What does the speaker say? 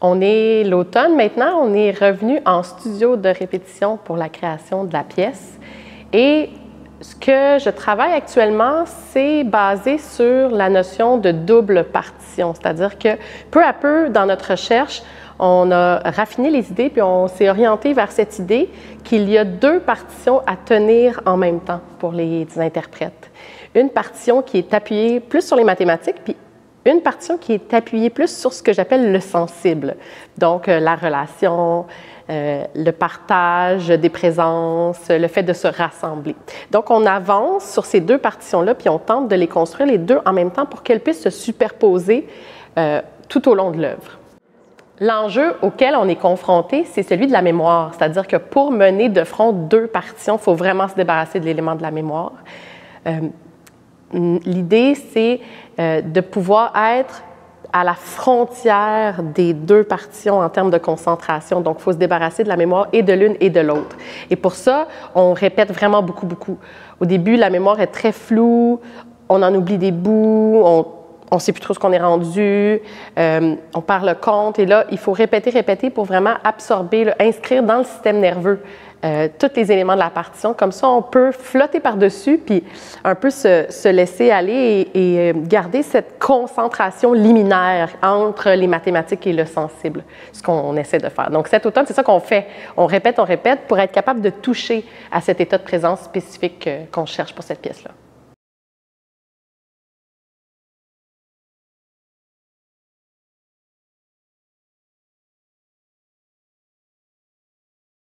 On est l'automne maintenant, on est revenu en studio de répétition pour la création de la pièce. Et ce que je travaille actuellement, c'est basé sur la notion de double partition. C'est-à-dire que peu à peu, dans notre recherche, on a raffiné les idées, puis on s'est orienté vers cette idée qu'il y a deux partitions à tenir en même temps pour les interprètes. Une partition qui est appuyée plus sur les mathématiques, puis une partition qui est appuyée plus sur ce que j'appelle le sensible. Donc, la relation, le partage des présences, le fait de se rassembler. Donc, on avance sur ces deux partitions-là, puis on tente de les construire les deux en même temps pour qu'elles puissent se superposer tout au long de l'œuvre. L'enjeu auquel on est confronté, c'est celui de la mémoire. C'est-à-dire que pour mener de front deux partitions, il faut vraiment se débarrasser de l'élément de la mémoire. L'idée, c'est de pouvoir être à la frontière des deux partitions en termes de concentration. Donc, il faut se débarrasser de la mémoire et de l'une et de l'autre. Et pour ça, on répète vraiment beaucoup, beaucoup. Au début, la mémoire est très floue, on en oublie des bouts, on ne sait plus trop ce qu'on est rendu, on perd le compte. Et là, il faut répéter, répéter pour vraiment absorber, inscrire dans le système nerveux tous les éléments de la partition. Comme ça, on peut flotter par-dessus puis un peu se laisser aller et garder cette concentration liminaire entre les mathématiques et le sensible, ce qu'on essaie de faire. Donc, cet automne, c'est ça qu'on fait. On répète pour être capable de toucher à cet état de présence spécifique qu'on cherche pour cette pièce-là.